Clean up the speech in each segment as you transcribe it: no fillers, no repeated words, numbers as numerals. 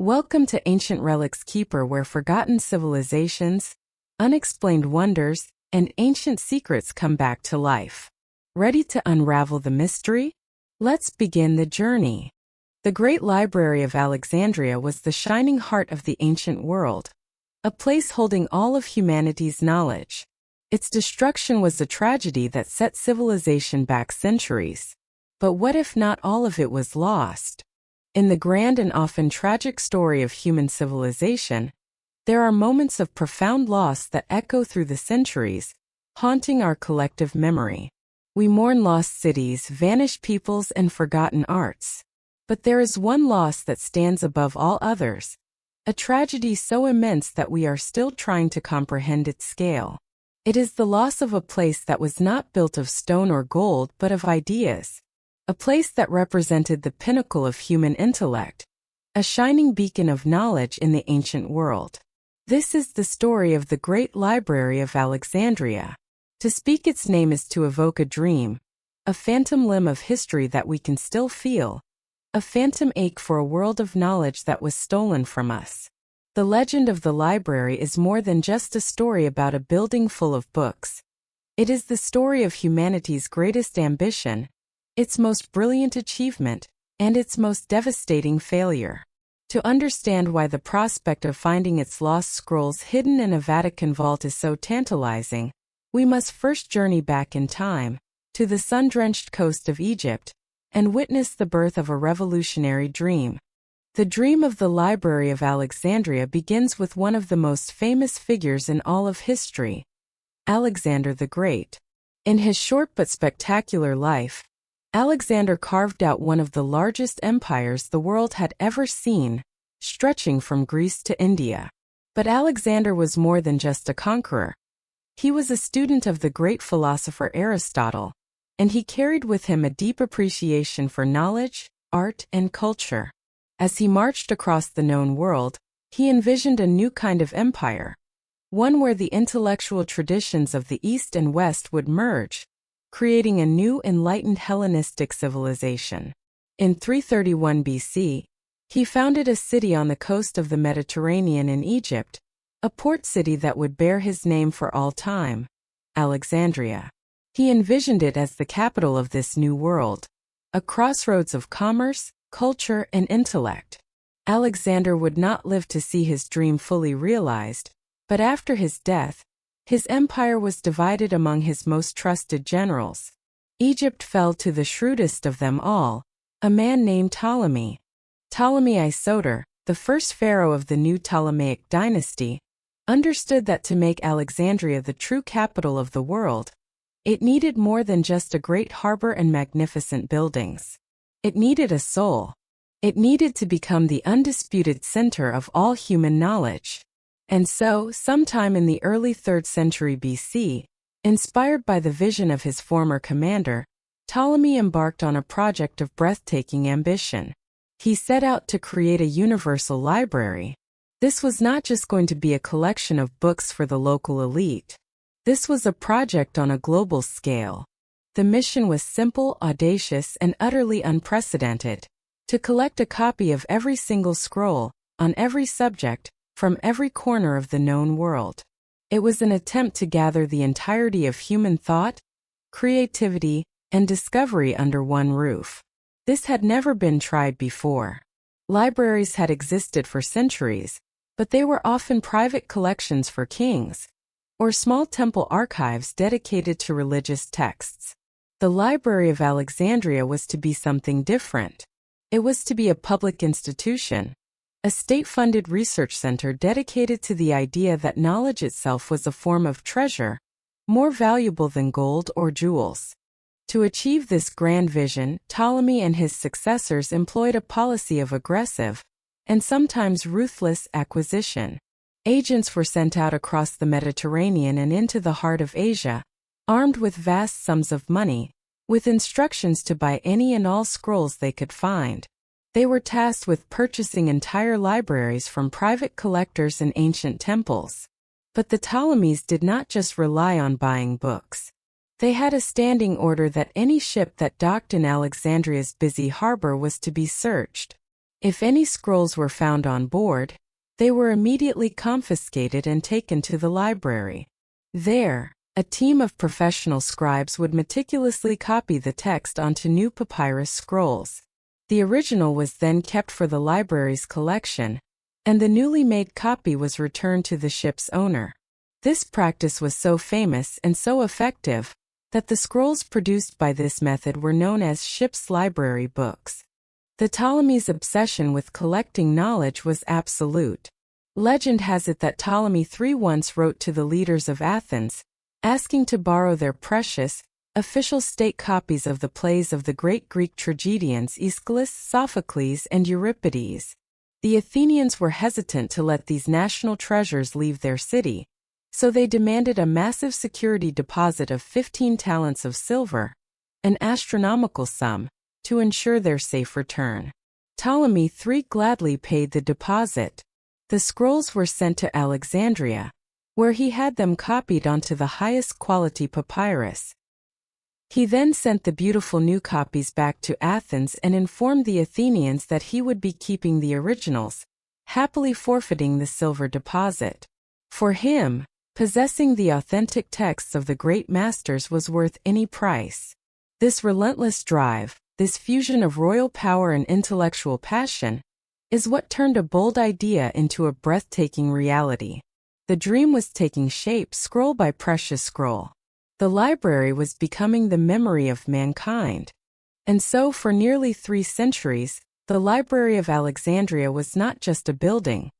Welcome to Ancient Relics Keeper, where forgotten civilizations, unexplained wonders, and ancient secrets come back to life. Ready to unravel the mystery? Let's begin the journey. The Great Library of Alexandria was the shining heart of the ancient world, a place holding all of humanity's knowledge. Its destruction was a tragedy that set civilization back centuries. But what if not all of it was lost? In the grand and often tragic story of human civilization, there are moments of profound loss that echo through the centuries, haunting our collective memory. We mourn lost cities, vanished peoples, and forgotten arts. But there is one loss that stands above all others, a tragedy so immense that we are still trying to comprehend its scale. It is the loss of a place that was not built of stone or gold but of ideas. A place that represented the pinnacle of human intellect, a shining beacon of knowledge in the ancient world. This is the story of the Great Library of Alexandria. To speak its name is to evoke a dream, a phantom limb of history that we can still feel, a phantom ache for a world of knowledge that was stolen from us. The legend of the library is more than just a story about a building full of books. It is the story of humanity's greatest ambition, its most brilliant achievement, and its most devastating failure. To understand why the prospect of finding its lost scrolls hidden in a Vatican vault is so tantalizing, we must first journey back in time, to the sun-drenched coast of Egypt, and witness the birth of a revolutionary dream. The dream of the Library of Alexandria begins with one of the most famous figures in all of history, Alexander the Great. In his short but spectacular life, Alexander carved out one of the largest empires the world had ever seen, stretching from Greece to India. But Alexander was more than just a conqueror. He was a student of the great philosopher Aristotle, and he carried with him a deep appreciation for knowledge, art, and culture. As he marched across the known world, he envisioned a new kind of empire, one where the intellectual traditions of the East and West would merge, creating a new enlightened Hellenistic civilization. In 331 BC, he founded a city on the coast of the Mediterranean in Egypt, a port city that would bear his name for all time, Alexandria. He envisioned it as the capital of this new world, a crossroads of commerce, culture, and intellect. Alexander would not live to see his dream fully realized, but after his death, his empire was divided among his most trusted generals. Egypt fell to the shrewdest of them all, a man named Ptolemy. Ptolemy Isoter, the first pharaoh of the new Ptolemaic dynasty, understood that to make Alexandria the true capital of the world, it needed more than just a great harbor and magnificent buildings. It needed a soul. It needed to become the undisputed center of all human knowledge. And so, sometime in the early 3rd century BC, inspired by the vision of his former commander, Ptolemy embarked on a project of breathtaking ambition. He set out to create a universal library. This was not just going to be a collection of books for the local elite. This was a project on a global scale. The mission was simple, audacious, and utterly unprecedented: to collect a copy of every single scroll, on every subject, from every corner of the known world. It was an attempt to gather the entirety of human thought, creativity, and discovery under one roof. This had never been tried before. Libraries had existed for centuries, but they were often private collections for kings, or small temple archives dedicated to religious texts. The Library of Alexandria was to be something different. It was to be a public institution, a state-funded research center dedicated to the idea that knowledge itself was a form of treasure, more valuable than gold or jewels. To achieve this grand vision, Ptolemy and his successors employed a policy of aggressive, and sometimes ruthless, acquisition. Agents were sent out across the Mediterranean and into the heart of Asia, armed with vast sums of money, with instructions to buy any and all scrolls they could find. They were tasked with purchasing entire libraries from private collectors in ancient temples. But the Ptolemies did not just rely on buying books. They had a standing order that any ship that docked in Alexandria's busy harbor was to be searched. If any scrolls were found on board, they were immediately confiscated and taken to the library. There, a team of professional scribes would meticulously copy the text onto new papyrus scrolls. The original was then kept for the library's collection, and the newly made copy was returned to the ship's owner. This practice was so famous and so effective that the scrolls produced by this method were known as ship's library books. The Ptolemies' obsession with collecting knowledge was absolute. Legend has it that Ptolemy III once wrote to the leaders of Athens, asking to borrow their precious, official state copies of the plays of the great Greek tragedians Aeschylus, Sophocles, and Euripides. The Athenians were hesitant to let these national treasures leave their city, so they demanded a massive security deposit of 15 talents of silver, an astronomical sum, to ensure their safe return. Ptolemy III gladly paid the deposit. The scrolls were sent to Alexandria, where he had them copied onto the highest quality papyrus. He then sent the beautiful new copies back to Athens and informed the Athenians that he would be keeping the originals, happily forfeiting the silver deposit. For him, possessing the authentic texts of the great masters was worth any price. This relentless drive, this fusion of royal power and intellectual passion, is what turned a bold idea into a breathtaking reality. The dream was taking shape scroll by precious scroll. The library was becoming the memory of mankind. And so for nearly 3 centuries, the Library of Alexandria was not just a building.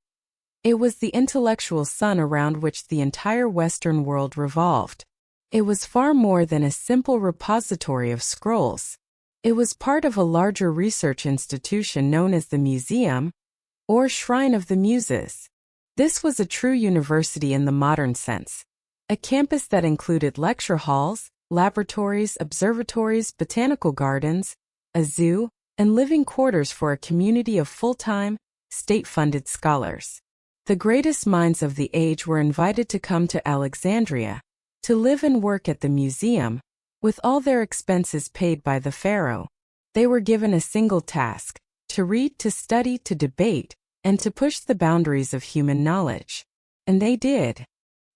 It was the intellectual sun around which the entire Western world revolved. It was far more than a simple repository of scrolls. It was part of a larger research institution known as the Museum, or Shrine of the Muses. This was a true university in the modern sense, a campus that included lecture halls, laboratories, observatories, botanical gardens, a zoo, and living quarters for a community of full-time, state-funded scholars. The greatest minds of the age were invited to come to Alexandria, to live and work at the museum, with all their expenses paid by the pharaoh. They were given a single task: to read, to study, to debate, and to push the boundaries of human knowledge. And they did.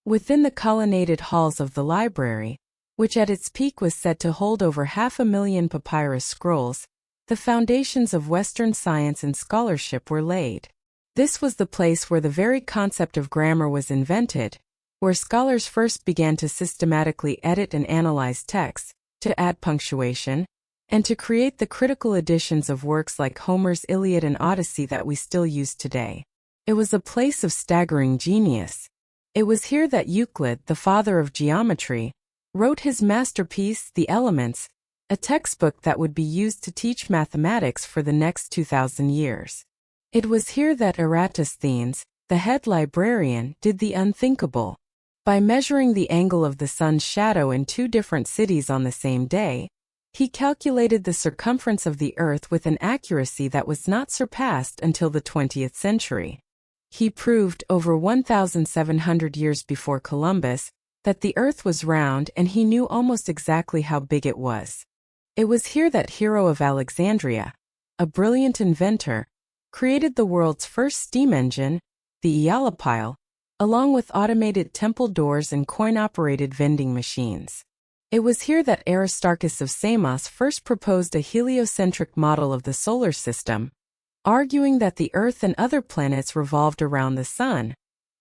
Within the colonnaded halls of the library, which at its peak was said to hold over 500,000 papyrus scrolls, the foundations of Western science and scholarship were laid. This was the place where the very concept of grammar was invented, where scholars first began to systematically edit and analyze texts, to add punctuation, and to create the critical editions of works like Homer's Iliad and Odyssey that we still use today. It was a place of staggering genius. It was here that Euclid, the father of geometry, wrote his masterpiece, The Elements, a textbook that would be used to teach mathematics for the next 2,000 years. It was here that Eratosthenes, the head librarian, did the unthinkable. By measuring the angle of the sun's shadow in 2 different cities on the same day, he calculated the circumference of the Earth with an accuracy that was not surpassed until the 20th century. He proved, over 1,700 years before Columbus, that the Earth was round, and he knew almost exactly how big it was. It was here that Hero of Alexandria, a brilliant inventor, created the world's first steam engine, the Eolipile, along with automated temple doors and coin-operated vending machines. It was here that Aristarchus of Samos first proposed a heliocentric model of the solar system, arguing that the Earth and other planets revolved around the Sun,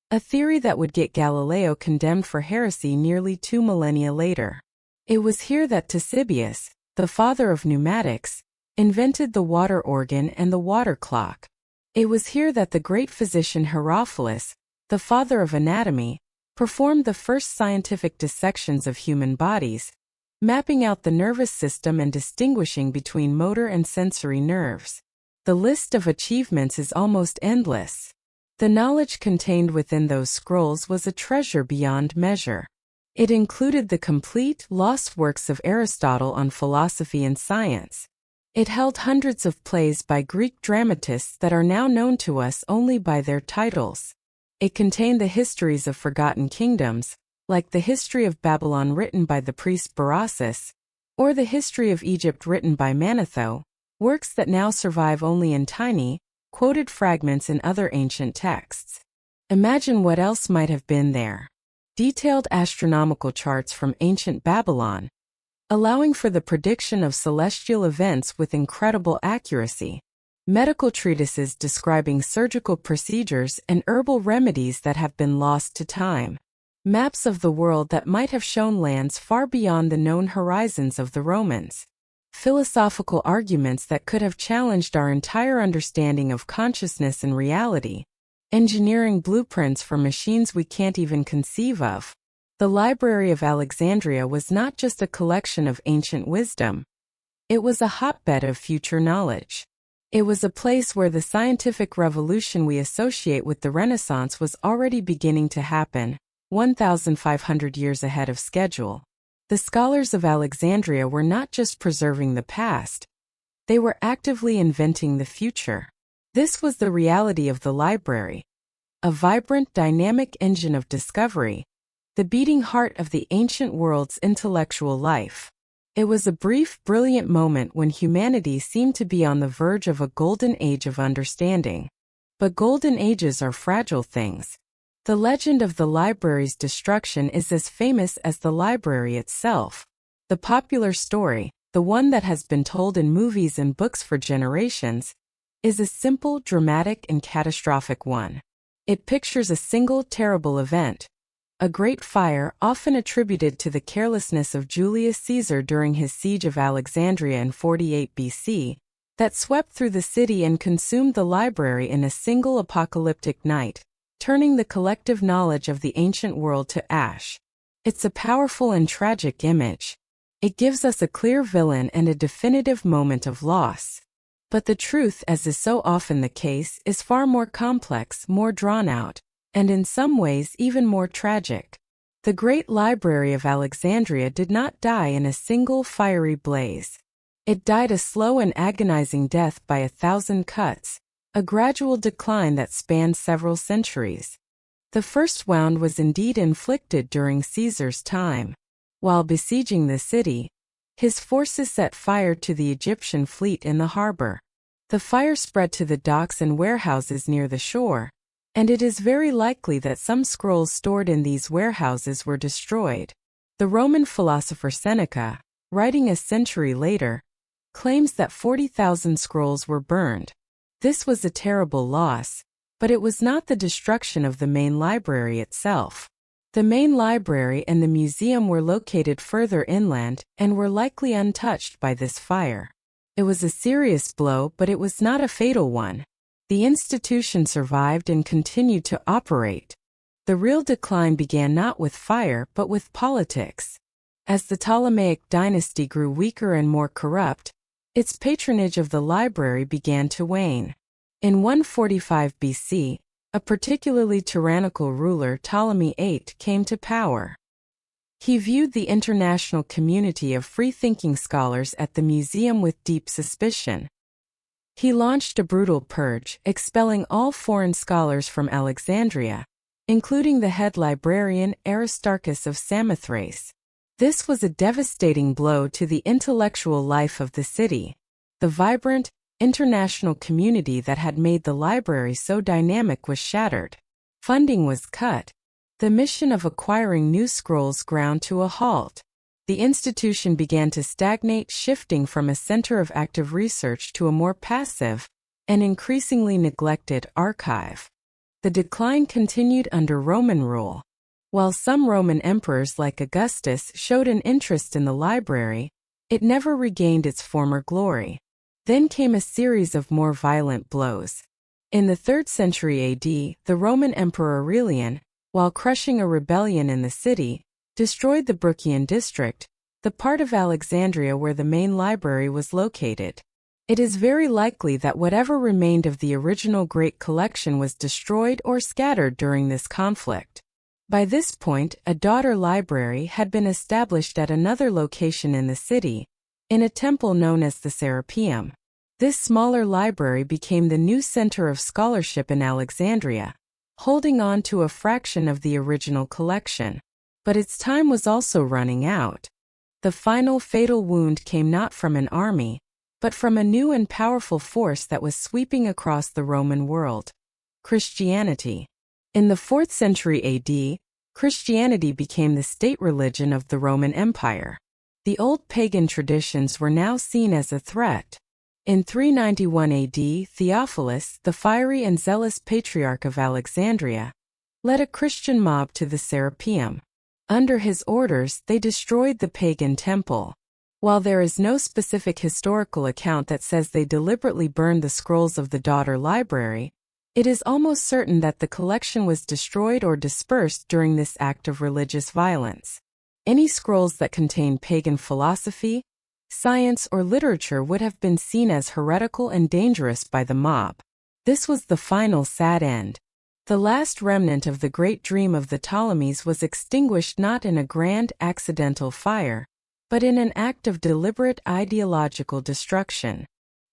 a theory that would get Galileo condemned for heresy nearly 2 millennia later. It was here that Ctesibius, the father of pneumatics, invented the water organ and the water clock. It was here that the great physician Herophilus, the father of anatomy, performed the first scientific dissections of human bodies, mapping out the nervous system and distinguishing between motor and sensory nerves. The list of achievements is almost endless. The knowledge contained within those scrolls was a treasure beyond measure. It included the complete, lost works of Aristotle on philosophy and science. It held hundreds of plays by Greek dramatists that are now known to us only by their titles. It contained the histories of forgotten kingdoms, like the history of Babylon written by the priest Berossus, or the history of Egypt written by Manetho, works that now survive only in tiny, quoted fragments in other ancient texts. Imagine what else might have been there. Detailed astronomical charts from ancient Babylon, allowing for the prediction of celestial events with incredible accuracy. Medical treatises describing surgical procedures and herbal remedies that have been lost to time. Maps of the world that might have shown lands far beyond the known horizons of the Romans. Philosophical arguments that could have challenged our entire understanding of consciousness and reality. Engineering blueprints for machines we can't even conceive of. The Library of Alexandria was not just a collection of ancient wisdom. It was a hotbed of future knowledge. It was a place where the scientific revolution we associate with the Renaissance was already beginning to happen, 1,500 years ahead of schedule. The scholars of Alexandria were not just preserving the past, they were actively inventing the future. This was the reality of the library, a vibrant, dynamic engine of discovery, the beating heart of the ancient world's intellectual life. It was a brief, brilliant moment when humanity seemed to be on the verge of a golden age of understanding. But golden ages are fragile things. The legend of the library's destruction is as famous as the library itself. The popular story, the one that has been told in movies and books for generations, is a simple, dramatic, and catastrophic one. It pictures a single terrible event, a great fire often attributed to the carelessness of Julius Caesar during his siege of Alexandria in 48 BC, that swept through the city and consumed the library in a single apocalyptic night, turning the collective knowledge of the ancient world to ash. It's a powerful and tragic image. It gives us a clear villain and a definitive moment of loss. But the truth, as is so often the case, is far more complex, more drawn out, and in some ways even more tragic. The great library of Alexandria did not die in a single fiery blaze. It died a slow and agonizing death by 1,000 cuts, a gradual decline that spanned several centuries. The first wound was indeed inflicted during Caesar's time. While besieging the city, his forces set fire to the Egyptian fleet in the harbor. The fire spread to the docks and warehouses near the shore, and it is very likely that some scrolls stored in these warehouses were destroyed. The Roman philosopher Seneca, writing a century later, claims that 40,000 scrolls were burned. This was a terrible loss, but it was not the destruction of the main library itself. The main library and the museum were located further inland and were likely untouched by this fire. It was a serious blow, but it was not a fatal one. The institution survived and continued to operate. The real decline began not with fire but with politics. As the Ptolemaic dynasty grew weaker and more corrupt, its patronage of the library began to wane. In 145 BC, a particularly tyrannical ruler, Ptolemy VIII, came to power. He viewed the international community of free-thinking scholars at the museum with deep suspicion. He launched a brutal purge, expelling all foreign scholars from Alexandria, including the head librarian Aristarchus of Samothrace. This was a devastating blow to the intellectual life of the city. The vibrant, international community that had made the library so dynamic was shattered. Funding was cut. The mission of acquiring new scrolls ground to a halt. The institution began to stagnate, shifting from a center of active research to a more passive and increasingly neglected archive. The decline continued under Roman rule. While some Roman emperors like Augustus showed an interest in the library, it never regained its former glory. Then came a series of more violent blows. In the 3rd century AD, the Roman Emperor Aurelian, while crushing a rebellion in the city, destroyed the Bruchian district, the part of Alexandria where the main library was located. It is very likely that whatever remained of the original great collection was destroyed or scattered during this conflict. By this point, a daughter library had been established at another location in the city, in a temple known as the Serapeum. This smaller library became the new center of scholarship in Alexandria, holding on to a fraction of the original collection. But its time was also running out. The final fatal wound came not from an army, but from a new and powerful force that was sweeping across the Roman world: Christianity. In the 4th century AD, Christianity became the state religion of the Roman Empire. The old pagan traditions were now seen as a threat. In 391 AD, Theophilus, the fiery and zealous patriarch of Alexandria, led a Christian mob to the Serapeum. Under his orders, they destroyed the pagan temple. While there is no specific historical account that says they deliberately burned the scrolls of the daughter library, it is almost certain that the collection was destroyed or dispersed during this act of religious violence. Any scrolls that contain pagan philosophy, science, or literature would have been seen as heretical and dangerous by the mob. This was the final sad end. The last remnant of the great dream of the Ptolemies was extinguished not in a grand, accidental fire, but in an act of deliberate ideological destruction.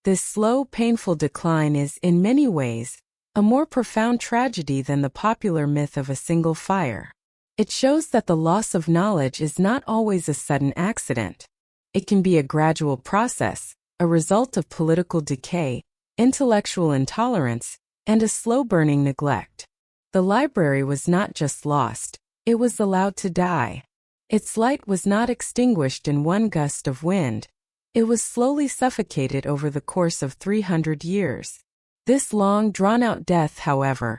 This slow, painful decline is, in many ways, a more profound tragedy than the popular myth of a single fire. It shows that the loss of knowledge is not always a sudden accident. It can be a gradual process, a result of political decay, intellectual intolerance, and a slow-burning neglect. The library was not just lost, it was allowed to die. Its light was not extinguished in one gust of wind. It was slowly suffocated over the course of 300 years. This long, drawn-out death, however,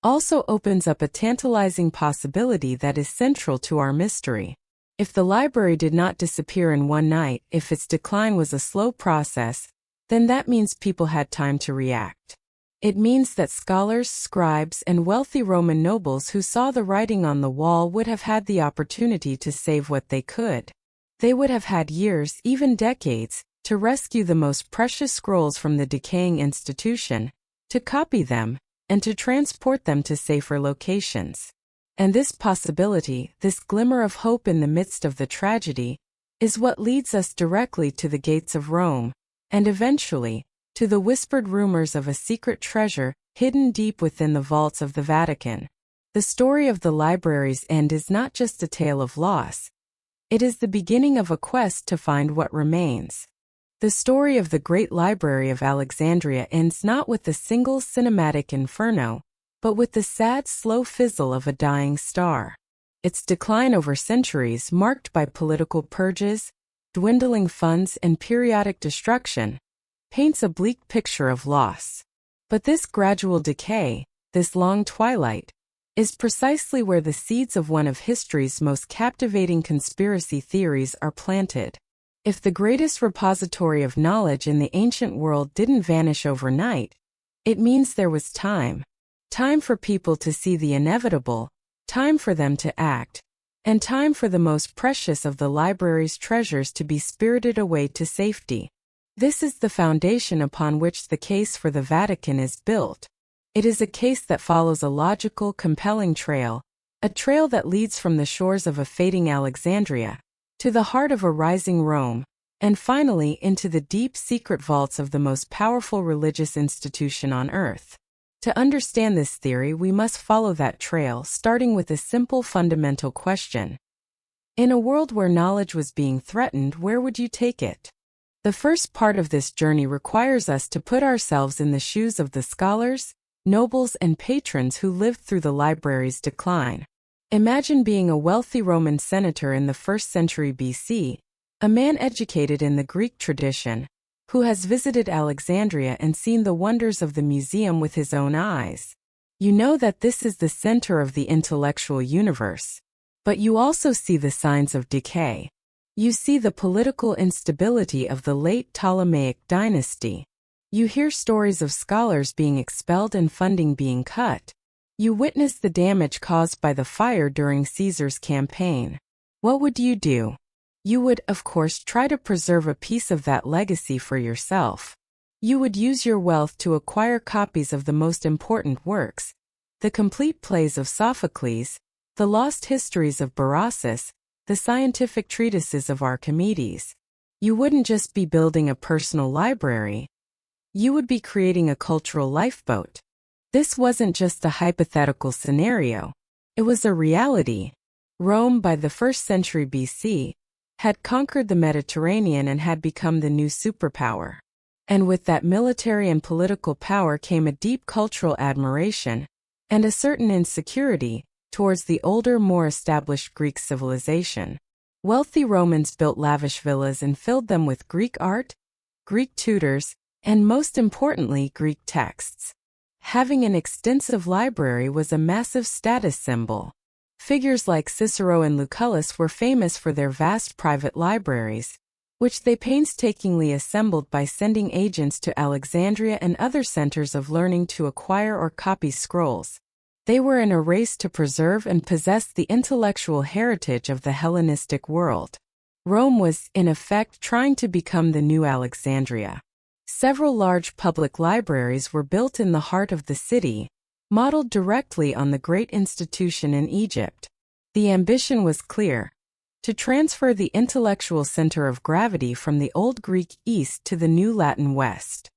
also opens up a tantalizing possibility that is central to our mystery. If the library did not disappear in one night, if its decline was a slow process, then that means people had time to react. It means that scholars, scribes, and wealthy Roman nobles who saw the writing on the wall would have had the opportunity to save what they could. They would have had years, even decades, to rescue the most precious scrolls from the decaying institution, to copy them, and to transport them to safer locations. And this possibility, this glimmer of hope in the midst of the tragedy, is what leads us directly to the gates of Rome, and eventually, to the whispered rumors of a secret treasure hidden deep within the vaults of the Vatican. The story of the library's end is not just a tale of loss. It is the beginning of a quest to find what remains. The story of the Great Library of Alexandria ends not with a single cinematic inferno, but with the sad, slow fizzle of a dying star. Its decline over centuries, marked by political purges, dwindling funds, and periodic destruction, paints a bleak picture of loss. But this gradual decay, this long twilight, is precisely where the seeds of one of history's most captivating conspiracy theories are planted. If the greatest repository of knowledge in the ancient world didn't vanish overnight, it means there was time. Time for people to see the inevitable, time for them to act, and time for the most precious of the library's treasures to be spirited away to safety. This is the foundation upon which the case for the Vatican is built. It is a case that follows a logical, compelling trail, a trail that leads from the shores of a fading Alexandria to the heart of a rising Rome, and finally into the deep secret vaults of the most powerful religious institution on earth. To understand this theory, we must follow that trail, starting with a simple fundamental question. In a world where knowledge was being threatened, where would you take it? The first part of this journey requires us to put ourselves in the shoes of the scholars, nobles, and patrons who lived through the library's decline. Imagine being a wealthy Roman senator in the 1st century BC, a man educated in the Greek tradition, who has visited Alexandria and seen the wonders of the museum with his own eyes. You know that this is the center of the intellectual universe. But you also see the signs of decay. You see the political instability of the late Ptolemaic dynasty. You hear stories of scholars being expelled and funding being cut. You witness the damage caused by the fire during Caesar's campaign. What would you do? You would, of course, try to preserve a piece of that legacy for yourself. You would use your wealth to acquire copies of the most important works, the complete plays of Sophocles, the lost histories of Berossus, the scientific treatises of Archimedes. You wouldn't just be building a personal library. You would be creating a cultural lifeboat. This wasn't just a hypothetical scenario. It was a reality. Rome, by the 1st century BC, had conquered the Mediterranean and had become the new superpower. And with that military and political power came a deep cultural admiration and a certain insecurity towards the older, more established Greek civilization. Wealthy Romans built lavish villas and filled them with Greek art, Greek tutors, and most importantly, Greek texts. Having an extensive library was a massive status symbol. Figures like Cicero and Lucullus were famous for their vast private libraries, which they painstakingly assembled by sending agents to Alexandria and other centers of learning to acquire or copy scrolls. They were in a race to preserve and possess the intellectual heritage of the Hellenistic world. Rome was, in effect, trying to become the new Alexandria. Several large public libraries were built in the heart of the city, modeled directly on the great institution in Egypt. The ambition was clear: to transfer the intellectual center of gravity from the old Greek East to the new Latin West.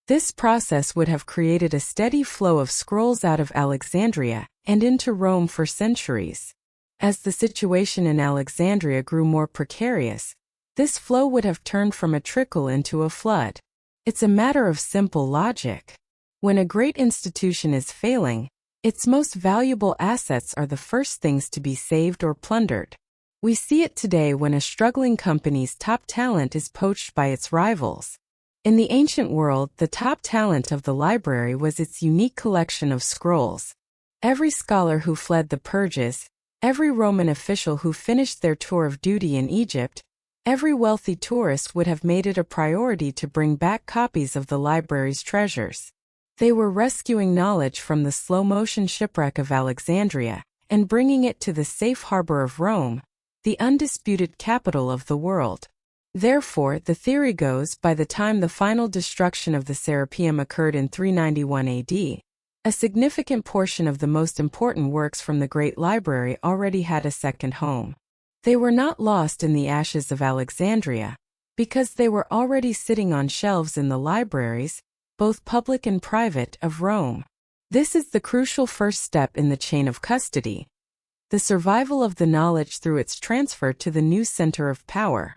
This process would have created a steady flow of scrolls out of Alexandria and into Rome for centuries. As the situation in Alexandria grew more precarious, this flow would have turned from a trickle into a flood. It's a matter of simple logic. When a great institution is failing, its most valuable assets are the first things to be saved or plundered. We see it today when a struggling company's top talent is poached by its rivals. In the ancient world, the top talent of the library was its unique collection of scrolls. Every scholar who fled the purges, every Roman official who finished their tour of duty in Egypt, every wealthy tourist would have made it a priority to bring back copies of the library's treasures. They were rescuing knowledge from the slow-motion shipwreck of Alexandria and bringing it to the safe harbor of Rome, the undisputed capital of the world. Therefore, the theory goes, by the time the final destruction of the Serapeum occurred in 391 AD, a significant portion of the most important works from the Great Library already had a second home. They were not lost in the ashes of Alexandria, because they were already sitting on shelves in the libraries, both public and private, of Rome. This is the crucial first step in the chain of custody: the survival of the knowledge through its transfer to the new center of power.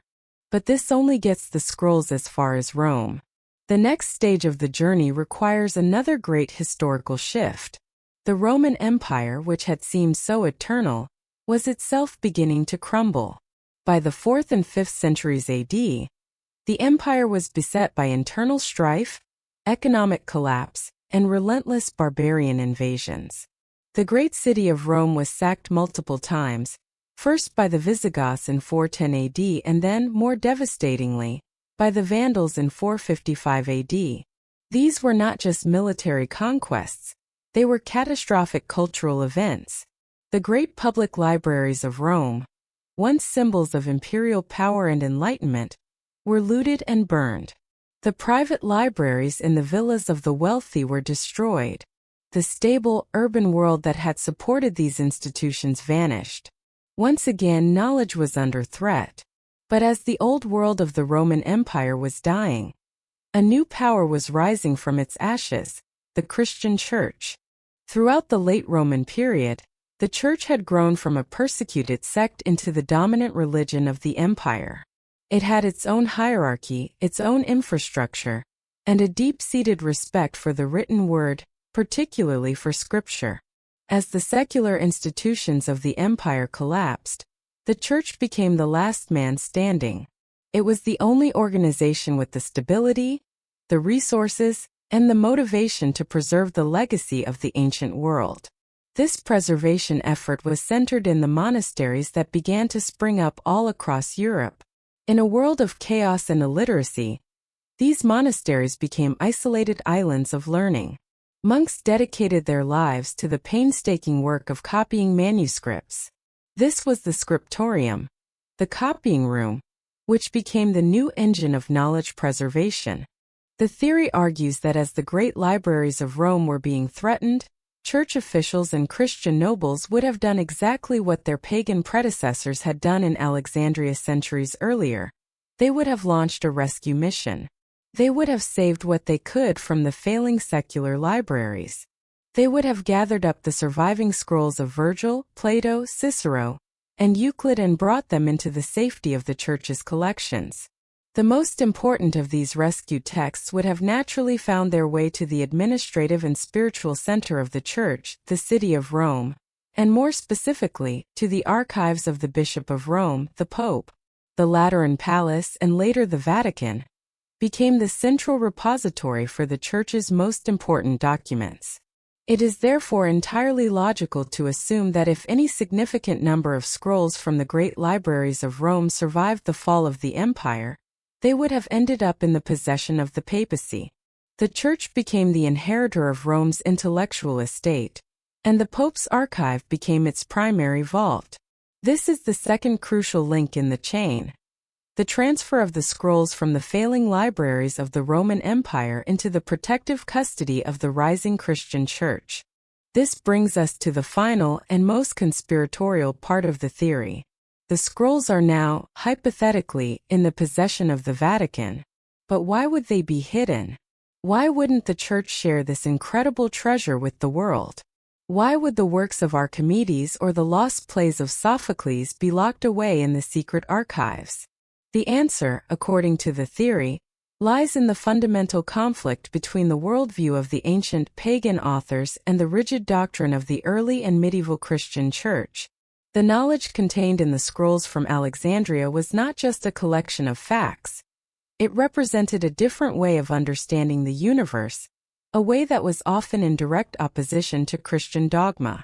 But this only gets the scrolls as far as Rome. The next stage of the journey requires another great historical shift. The Roman Empire, which had seemed so eternal, was itself beginning to crumble. By the 4th and 5th centuries AD, the empire was beset by internal strife, economic collapse, and relentless barbarian invasions. The great city of Rome was sacked multiple times, first by the Visigoths in 410 AD and then, more devastatingly, by the Vandals in 455 AD. These were not just military conquests, they were catastrophic cultural events. The great public libraries of Rome, once symbols of imperial power and enlightenment, were looted and burned. The private libraries in the villas of the wealthy were destroyed. The stable, urban world that had supported these institutions vanished. Once again, knowledge was under threat. But as the old world of the Roman Empire was dying, a new power was rising from its ashes: the Christian Church. Throughout the late Roman period, the Church had grown from a persecuted sect into the dominant religion of the empire. It had its own hierarchy, its own infrastructure, and a deep-seated respect for the written word, particularly for Scripture. As the secular institutions of the empire collapsed, the Church became the last man standing. It was the only organization with the stability, the resources, and the motivation to preserve the legacy of the ancient world. This preservation effort was centered in the monasteries that began to spring up all across Europe. In a world of chaos and illiteracy, these monasteries became isolated islands of learning. Monks dedicated their lives to the painstaking work of copying manuscripts. This was the scriptorium, the copying room, which became the new engine of knowledge preservation. The theory argues that as the great libraries of Rome were being threatened, church officials and Christian nobles would have done exactly what their pagan predecessors had done in Alexandria centuries earlier. They would have launched a rescue mission. They would have saved what they could from the failing secular libraries. They would have gathered up the surviving scrolls of Virgil, Plato, Cicero, and Euclid and brought them into the safety of the Church's collections. The most important of these rescued texts would have naturally found their way to the administrative and spiritual center of the Church, the city of Rome, and more specifically, to the archives of the Bishop of Rome, the Pope. The Lateran Palace and later the Vatican became the central repository for the Church's most important documents. It is therefore entirely logical to assume that if any significant number of scrolls from the great libraries of Rome survived the fall of the empire, they would have ended up in the possession of the papacy. The Church became the inheritor of Rome's intellectual estate, and the Pope's archive became its primary vault. This is the second crucial link in the chain: the transfer of the scrolls from the failing libraries of the Roman Empire into the protective custody of the rising Christian Church. This brings us to the final and most conspiratorial part of the theory. The scrolls are now, hypothetically, in the possession of the Vatican. But why would they be hidden? Why wouldn't the Church share this incredible treasure with the world? Why would the works of Archimedes or the lost plays of Sophocles be locked away in the secret archives? The answer, according to the theory, lies in the fundamental conflict between the worldview of the ancient pagan authors and the rigid doctrine of the early and medieval Christian Church. The knowledge contained in the scrolls from Alexandria was not just a collection of facts. It represented a different way of understanding the universe, a way that was often in direct opposition to Christian dogma.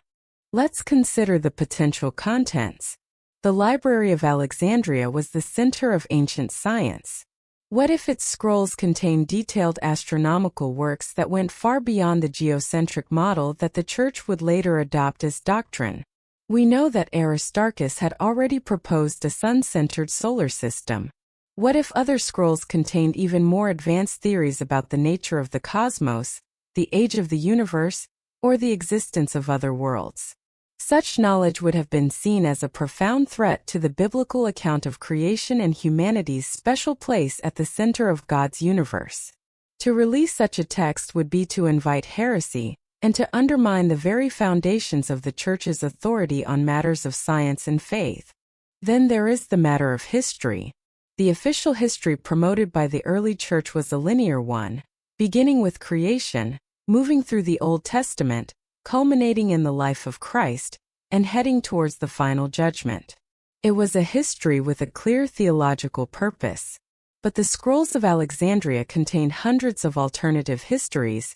Let's consider the potential contents. The Library of Alexandria was the center of ancient science. What if its scrolls contained detailed astronomical works that went far beyond the geocentric model that the Church would later adopt as doctrine? We know that Aristarchus had already proposed a sun-centered solar system. What if other scrolls contained even more advanced theories about the nature of the cosmos, the age of the universe, or the existence of other worlds? Such knowledge would have been seen as a profound threat to the biblical account of creation and humanity's special place at the center of God's universe. To release such a text would be to invite heresy, and to undermine the very foundations of the Church's authority on matters of science and faith. Then there is the matter of history. The official history promoted by the early Church was a linear one, beginning with creation, moving through the Old Testament, culminating in the life of Christ, and heading towards the final judgment. It was a history with a clear theological purpose. But the scrolls of Alexandria contained hundreds of alternative histories,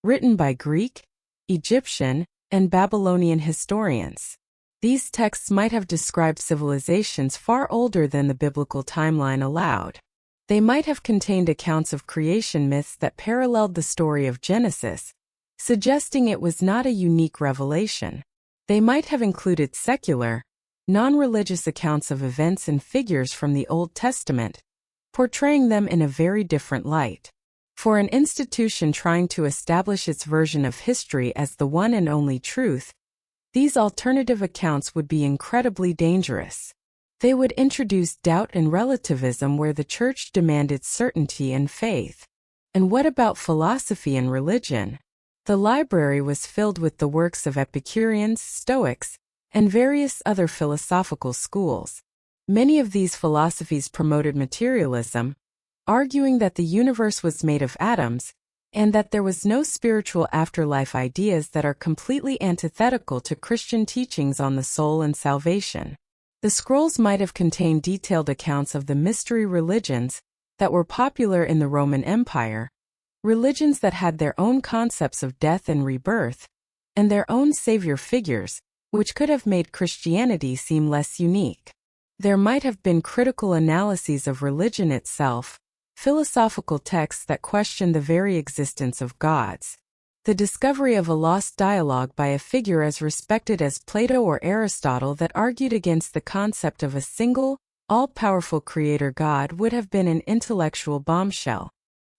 written by Greek, Egyptian, and Babylonian historians. These texts might have described civilizations far older than the biblical timeline allowed. They might have contained accounts of creation myths that paralleled the story of Genesis, suggesting it was not a unique revelation. They might have included secular, non-religious accounts of events and figures from the Old Testament, portraying them in a very different light. For an institution trying to establish its version of history as the one and only truth, these alternative accounts would be incredibly dangerous. They would introduce doubt and relativism where the Church demanded certainty and faith. And what about philosophy and religion? The library was filled with the works of Epicureans, Stoics, and various other philosophical schools. Many of these philosophies promoted materialism, arguing that the universe was made of atoms, and that there was no spiritual afterlife, ideas that are completely antithetical to Christian teachings on the soul and salvation. The scrolls might have contained detailed accounts of the mystery religions that were popular in the Roman Empire, religions that had their own concepts of death and rebirth, and their own savior figures, which could have made Christianity seem less unique. There might have been critical analyses of religion itself, philosophical texts that questioned the very existence of gods. The discovery of a lost dialogue by a figure as respected as Plato or Aristotle that argued against the concept of a single, all-powerful creator God would have been an intellectual bombshell.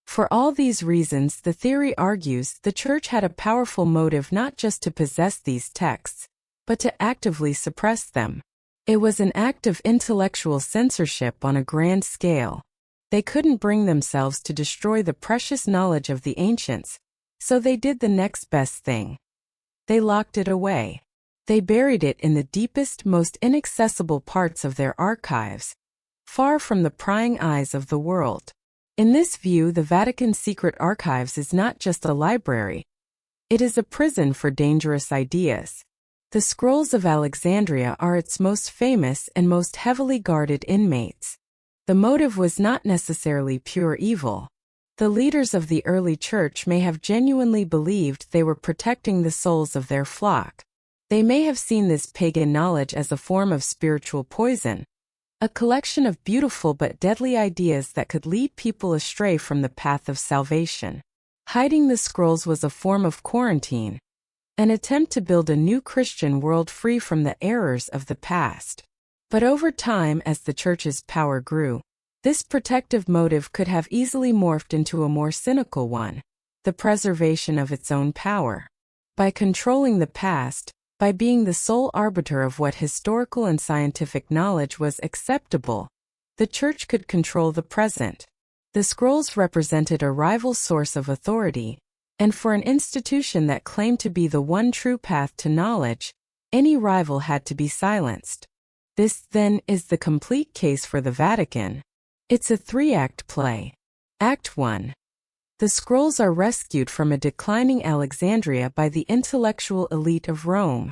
For all these reasons, the theory argues the Church had a powerful motive not just to possess these texts, but to actively suppress them. It was an act of intellectual censorship on a grand scale. They couldn't bring themselves to destroy the precious knowledge of the ancients, so they did the next best thing. They locked it away. They buried it in the deepest, most inaccessible parts of their archives, far from the prying eyes of the world. In this view, the Vatican's secret archives is not just a library. It is a prison for dangerous ideas. The scrolls of Alexandria are its most famous and most heavily guarded inmates. The motive was not necessarily pure evil. The leaders of the early church may have genuinely believed they were protecting the souls of their flock. They may have seen this pagan knowledge as a form of spiritual poison, a collection of beautiful but deadly ideas that could lead people astray from the path of salvation. Hiding the scrolls was a form of quarantine, an attempt to build a new Christian world free from the errors of the past. But over time, as the church's power grew, this protective motive could have easily morphed into a more cynical one, the preservation of its own power. By controlling the past, by being the sole arbiter of what historical and scientific knowledge was acceptable, the church could control the present. The scrolls represented a rival source of authority, and for an institution that claimed to be the one true path to knowledge, any rival had to be silenced. This, then, is the complete case for the Vatican. It's a three-act play. Act 1. The scrolls are rescued from a declining Alexandria by the intellectual elite of Rome.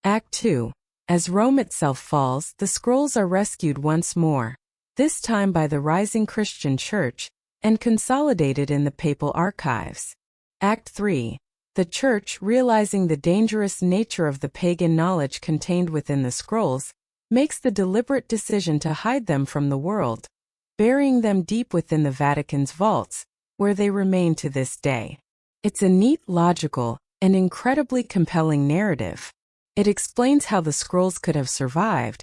Act 2. As Rome itself falls, the scrolls are rescued once more, this time by the rising Christian church, and consolidated in the papal archives. Act 3. The church, realizing the dangerous nature of the pagan knowledge contained within the scrolls, makes the deliberate decision to hide them from the world, burying them deep within the Vatican's vaults, where they remain to this day. It's a neat, logical, and incredibly compelling narrative. It explains how the scrolls could have survived,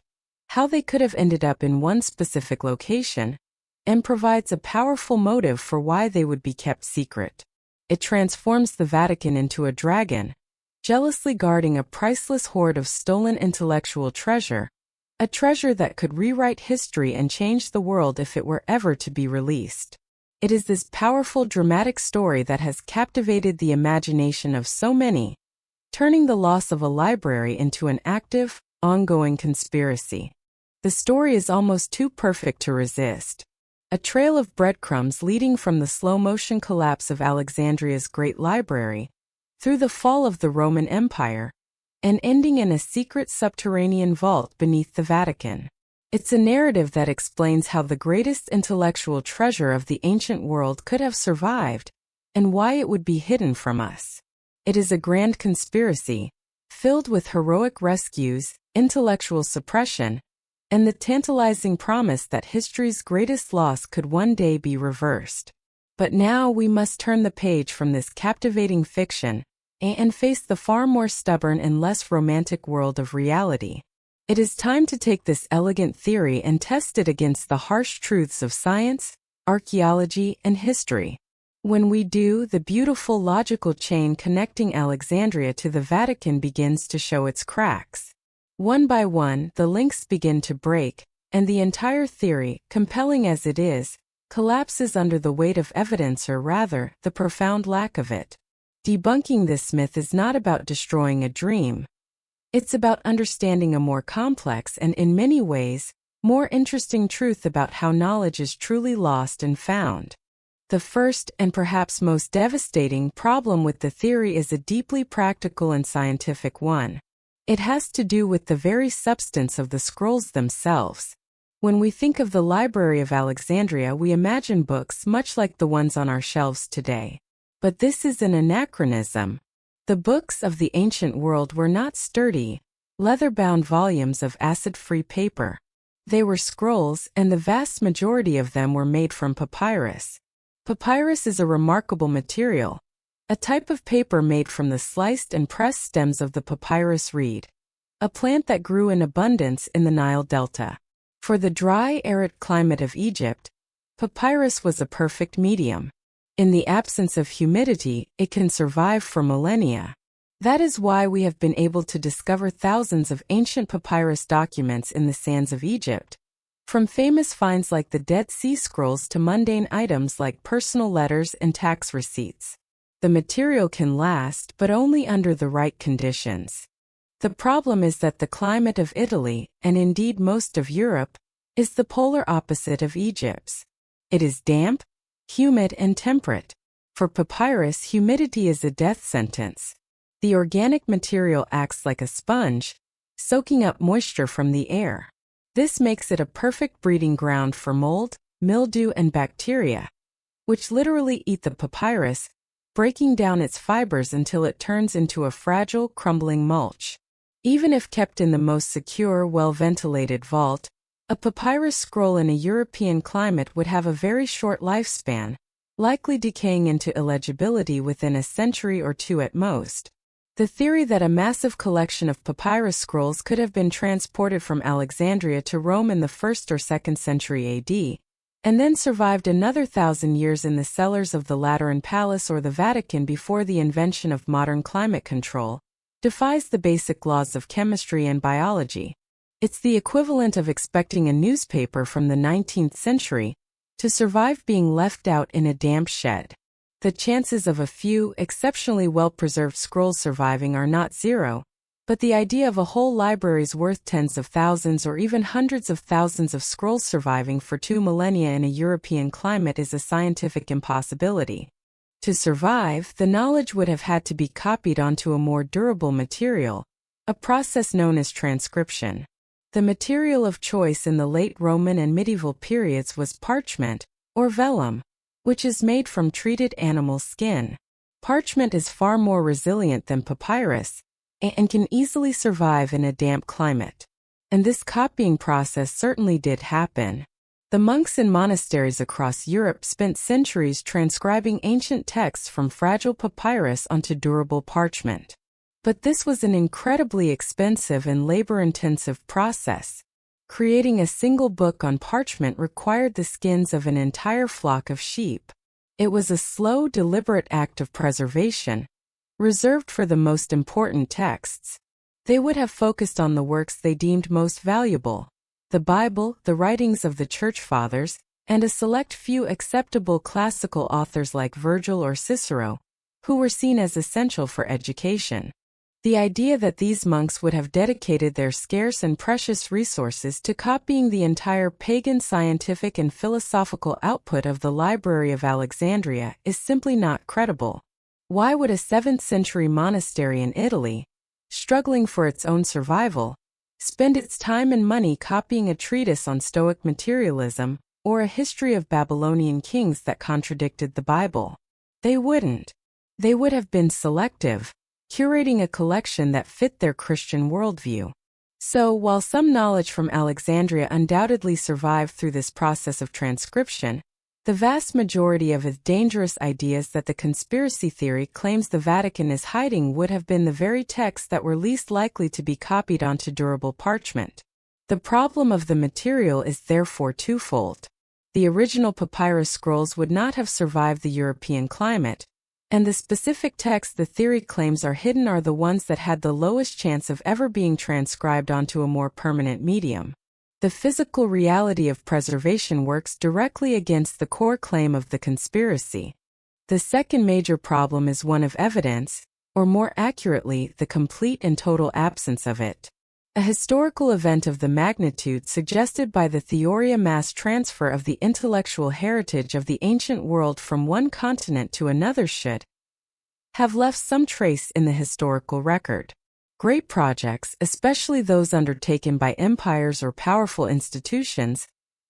how they could have ended up in one specific location, and provides a powerful motive for why they would be kept secret. It transforms the Vatican into a dragon, jealously guarding a priceless hoard of stolen intellectual treasure, a treasure that could rewrite history and change the world if it were ever to be released. It is this powerful dramatic story that has captivated the imagination of so many, turning the loss of a library into an active, ongoing conspiracy. The story is almost too perfect to resist. A trail of breadcrumbs leading from the slow-motion collapse of Alexandria's great library, through the fall of the Roman Empire, and ending in a secret subterranean vault beneath the Vatican. It's a narrative that explains how the greatest intellectual treasure of the ancient world could have survived, and why it would be hidden from us. It is a grand conspiracy, filled with heroic rescues, intellectual suppression, and the tantalizing promise that history's greatest loss could one day be reversed. But now we must turn the page from this captivating fiction and face the far more stubborn and less romantic world of reality. It is time to take this elegant theory and test it against the harsh truths of science, archaeology, and history. When we do, the beautiful logical chain connecting Alexandria to the Vatican begins to show its cracks. One by one, the links begin to break, and the entire theory, compelling as it is, collapses under the weight of evidence, or rather, the profound lack of it. Debunking this myth is not about destroying a dream. It's about understanding a more complex and, in many ways, more interesting truth about how knowledge is truly lost and found. The first and perhaps most devastating problem with the theory is a deeply practical and scientific one. It has to do with the very substance of the scrolls themselves. When we think of the Library of Alexandria, we imagine books much like the ones on our shelves today. But this is an anachronism. The books of the ancient world were not sturdy, leather-bound volumes of acid-free paper. They were scrolls, and the vast majority of them were made from papyrus. Papyrus is a remarkable material, a type of paper made from the sliced and pressed stems of the papyrus reed, a plant that grew in abundance in the Nile Delta. For the dry, arid climate of Egypt, papyrus was a perfect medium. In the absence of humidity, it can survive for millennia. That is why we have been able to discover thousands of ancient papyrus documents in the sands of Egypt. From famous finds like the Dead Sea Scrolls to mundane items like personal letters and tax receipts. The material can last, but only under the right conditions. The problem is that the climate of Italy, and indeed most of Europe, is the polar opposite of Egypt's. It is damp, humid, and temperate. For papyrus, humidity is a death sentence. The organic material acts like a sponge, soaking up moisture from the air. This makes it a perfect breeding ground for mold, mildew, and bacteria, which literally eat the papyrus, breaking down its fibers until it turns into a fragile, crumbling mulch. Even if kept in the most secure, well-ventilated vault, a papyrus scroll in a European climate would have a very short lifespan, likely decaying into illegibility within a century or two at most. The theory that a massive collection of papyrus scrolls could have been transported from Alexandria to Rome in the 1st or 2nd century AD, and then survived another 1,000 years in the cellars of the Lateran Palace or the Vatican before the invention of modern climate control, defies the basic laws of chemistry and biology. It's the equivalent of expecting a newspaper from the 19th century to survive being left out in a damp shed. The chances of a few exceptionally well-preserved scrolls surviving are not zero, but the idea of a whole library's worth tens of thousands or even hundreds of thousands of scrolls surviving for 2 millennia in a European climate is a scientific impossibility. To survive, the knowledge would have had to be copied onto a more durable material, a process known as transcription. The material of choice in the late Roman and medieval periods was parchment, or vellum, which is made from treated animal skin. Parchment is far more resilient than papyrus, and can easily survive in a damp climate. And this copying process certainly did happen. The monks in monasteries across Europe spent centuries transcribing ancient texts from fragile papyrus onto durable parchment. But this was an incredibly expensive and labor-intensive process. Creating a single book on parchment required the skins of an entire flock of sheep. It was a slow, deliberate act of preservation, reserved for the most important texts. They would have focused on the works they deemed most valuable: the Bible, the writings of the Church Fathers, and a select few acceptable classical authors like Virgil or Cicero, who were seen as essential for education. The idea that these monks would have dedicated their scarce and precious resources to copying the entire pagan scientific and philosophical output of the Library of Alexandria is simply not credible. Why would a 7th century monastery in Italy, struggling for its own survival, spend its time and money copying a treatise on Stoic materialism or a history of Babylonian kings that contradicted the Bible? They wouldn't. They would have been selective, curating a collection that fit their Christian worldview. So, while some knowledge from Alexandria undoubtedly survived through this process of transcription, the vast majority of its dangerous ideas that the conspiracy theory claims the Vatican is hiding would have been the very texts that were least likely to be copied onto durable parchment. The problem of the material is therefore twofold. The original papyrus scrolls would not have survived the European climate, and the specific texts the theory claims are hidden are the ones that had the lowest chance of ever being transcribed onto a more permanent medium. The physical reality of preservation works directly against the core claim of the conspiracy. The second major problem is one of evidence, or more accurately, the complete and total absence of it. A historical event of the magnitude suggested by the Theoria mass transfer of the intellectual heritage of the ancient world from one continent to another should have left some trace in the historical record. Great projects, especially those undertaken by empires or powerful institutions,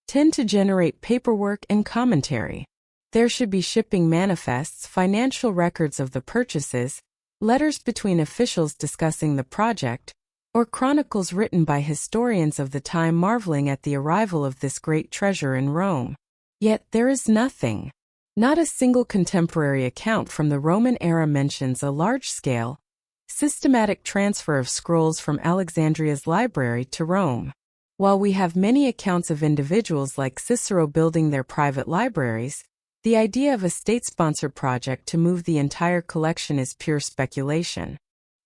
tend to generate paperwork and commentary. There should be shipping manifests, financial records of the purchases, letters between officials discussing the project, or chronicles written by historians of the time marveling at the arrival of this great treasure in Rome. Yet there is nothing. Not a single contemporary account from the Roman era mentions a large-scale, systematic transfer of scrolls from Alexandria's library to Rome. While we have many accounts of individuals like Cicero building their private libraries, the idea of a state-sponsored project to move the entire collection is pure speculation.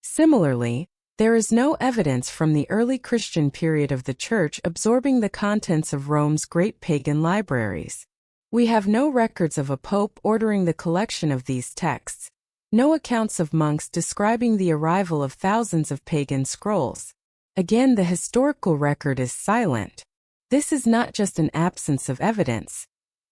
Similarly, there is no evidence from the early Christian period of the Church absorbing the contents of Rome's great pagan libraries. We have no records of a pope ordering the collection of these texts, No accounts of monks describing the arrival of thousands of pagan scrolls. Again, the historical record is silent. This is not just an absence of evidence.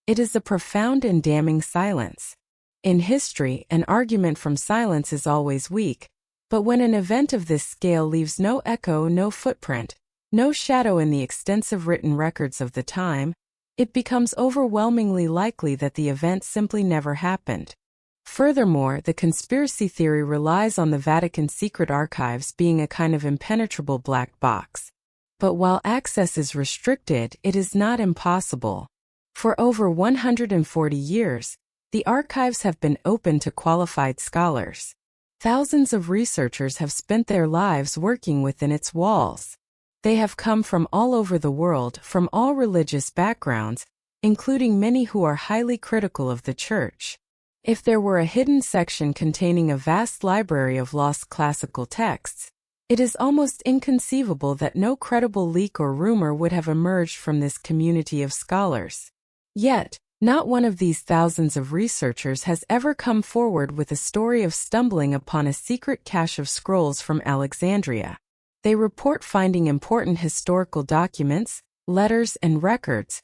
It is a profound and damning silence. In history, an argument from silence is always weak, but when an event of this scale leaves no echo, no footprint, no shadow in the extensive written records of the time, it becomes overwhelmingly likely that the event simply never happened. Furthermore, the conspiracy theory relies on the Vatican's secret archives being a kind of impenetrable black box. But while access is restricted, it is not impossible. For over 140 years, the archives have been open to qualified scholars. Thousands of researchers have spent their lives working within its walls. They have come from all over the world, from all religious backgrounds, including many who are highly critical of the Church. If there were a hidden section containing a vast library of lost classical texts, it is almost inconceivable that no credible leak or rumor would have emerged from this community of scholars. Yet, not one of these thousands of researchers has ever come forward with a story of stumbling upon a secret cache of scrolls from Alexandria. They report finding important historical documents, letters, and records,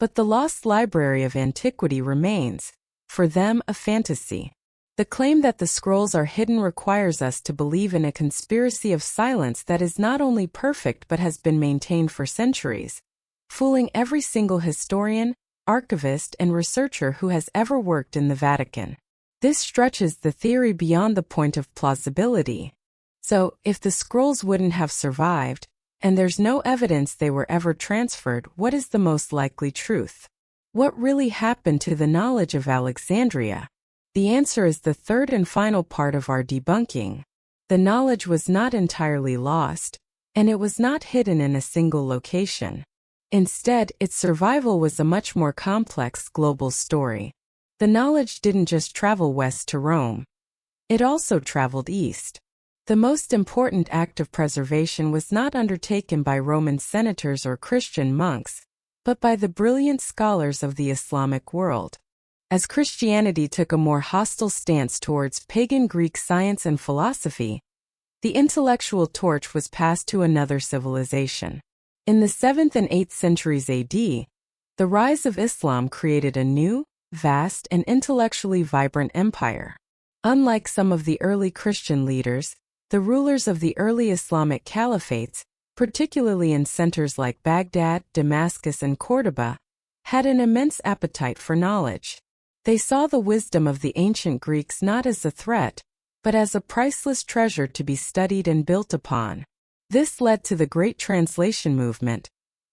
but the lost library of antiquity remains, for them, a fantasy. The claim that the scrolls are hidden requires us to believe in a conspiracy of silence that is not only perfect but has been maintained for centuries, fooling every single historian, archivist, and researcher who has ever worked in the Vatican. This stretches the theory beyond the point of plausibility. So, if the scrolls wouldn't have survived, and there's no evidence they were ever transferred, what is the most likely truth? What really happened to the knowledge of Alexandria? The answer is the third and final part of our debunking. The knowledge was not entirely lost, and it was not hidden in a single location. Instead, its survival was a much more complex global story. The knowledge didn't just travel west to Rome. It also traveled east. The most important act of preservation was not undertaken by Roman senators or Christian monks, but by the brilliant scholars of the Islamic world. As Christianity took a more hostile stance towards pagan Greek science and philosophy, the intellectual torch was passed to another civilization. In the 7th and 8th centuries AD, the rise of Islam created a new, vast, and intellectually vibrant empire. Unlike some of the early Christian leaders, the rulers of the early Islamic caliphates, particularly in centers like Baghdad, Damascus, and Cordoba, had an immense appetite for knowledge. They saw the wisdom of the ancient Greeks not as a threat, but as a priceless treasure to be studied and built upon. This led to the Great Translation Movement,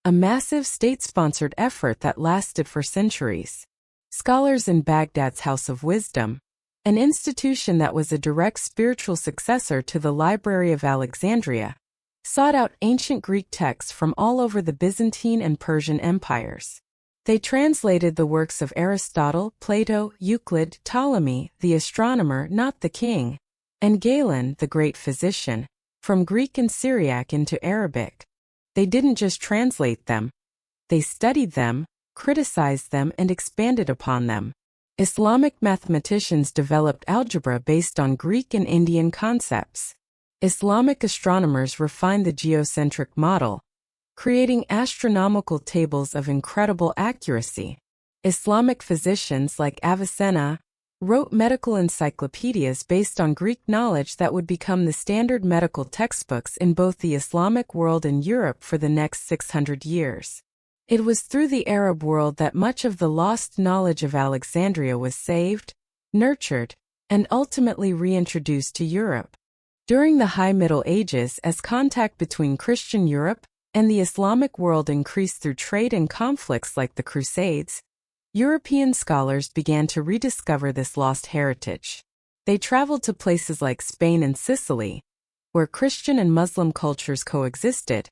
a massive state-sponsored effort that lasted for centuries. Scholars in Baghdad's House of Wisdom, an institution that was a direct spiritual successor to the Library of Alexandria, sought out ancient Greek texts from all over the Byzantine and Persian empires. They translated the works of Aristotle, Plato, Euclid, Ptolemy, the astronomer, not the king, and Galen, the great physician, from Greek and Syriac into Arabic. They didn't just translate them. They studied them, criticized them, and expanded upon them. Islamic mathematicians developed algebra based on Greek and Indian concepts. Islamic astronomers refined the geocentric model, creating astronomical tables of incredible accuracy. Islamic physicians like Avicenna wrote medical encyclopedias based on Greek knowledge that would become the standard medical textbooks in both the Islamic world and Europe for the next 600 years. It was through the Arab world that much of the lost knowledge of Alexandria was saved, nurtured, and ultimately reintroduced to Europe. During the High Middle Ages, as contact between Christian Europe and the Islamic world increased through trade and conflicts like the Crusades, European scholars began to rediscover this lost heritage. They traveled to places like Spain and Sicily, where Christian and Muslim cultures coexisted,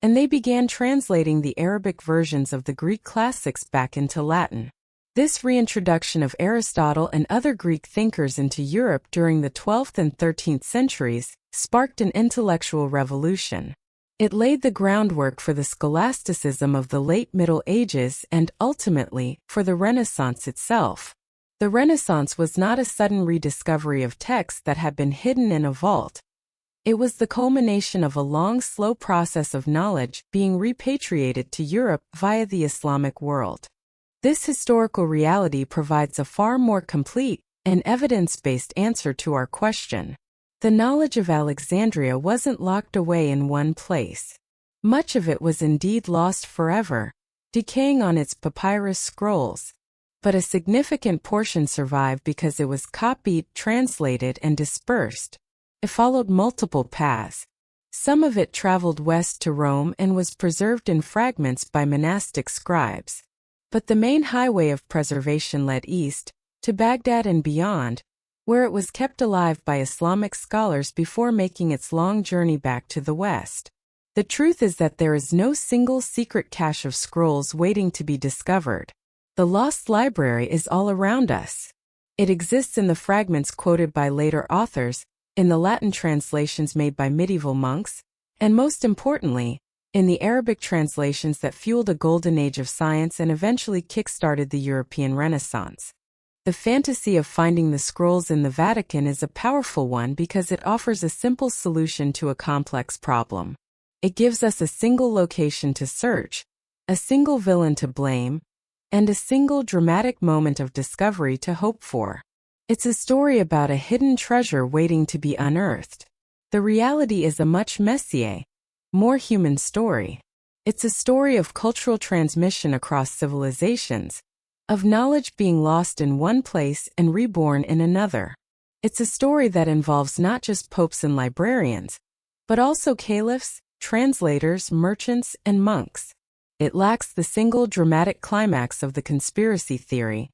and they began translating the Arabic versions of the Greek classics back into Latin. This reintroduction of Aristotle and other Greek thinkers into Europe during the 12th and 13th centuries sparked an intellectual revolution. It laid the groundwork for the scholasticism of the late Middle Ages and, ultimately, for the Renaissance itself. The Renaissance was not a sudden rediscovery of texts that had been hidden in a vault. It was the culmination of a long, slow process of knowledge being repatriated to Europe via the Islamic world. This historical reality provides a far more complete and evidence-based answer to our question. The knowledge of Alexandria wasn't locked away in one place. Much of it was indeed lost forever, decaying on its papyrus scrolls. But a significant portion survived because it was copied, translated, and dispersed. It followed multiple paths. Some of it traveled west to Rome and was preserved in fragments by monastic scribes. But the main highway of preservation led east, to Baghdad and beyond, where it was kept alive by Islamic scholars before making its long journey back to the west. The truth is that there is no single secret cache of scrolls waiting to be discovered. The lost library is all around us. It exists in the fragments quoted by later authors, in the Latin translations made by medieval monks, and most importantly, in the Arabic translations that fueled a golden age of science and eventually kick-started the European Renaissance. The fantasy of finding the scrolls in the Vatican is a powerful one because it offers a simple solution to a complex problem. It gives us a single location to search, a single villain to blame, and a single dramatic moment of discovery to hope for. It's a story about a hidden treasure waiting to be unearthed. The reality is a much messier, more human story. It's a story of cultural transmission across civilizations, of knowledge being lost in one place and reborn in another. It's a story that involves not just popes and librarians, but also caliphs, translators, merchants, and monks. It lacks the single dramatic climax of the conspiracy theory,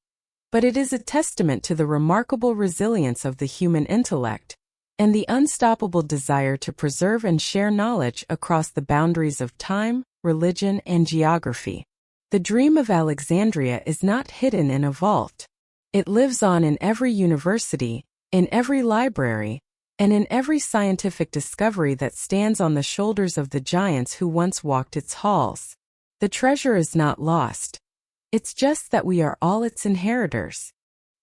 but it is a testament to the remarkable resilience of the human intellect and the unstoppable desire to preserve and share knowledge across the boundaries of time, religion, and geography. The dream of Alexandria is not hidden in a vault. It lives on in every university, in every library, and in every scientific discovery that stands on the shoulders of the giants who once walked its halls. The treasure is not lost. It's just that we are all its inheritors.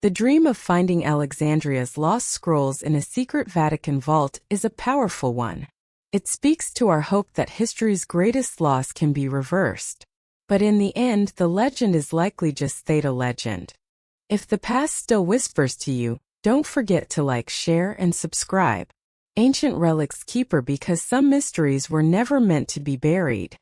The dream of finding Alexandria's lost scrolls in a secret Vatican vault is a powerful one. It speaks to our hope that history's greatest loss can be reversed. But in the end, the legend is likely just theta legend. If the past still whispers to you, don't forget to like, share, and subscribe. Ancient Relics Keeper, because some mysteries were never meant to be buried.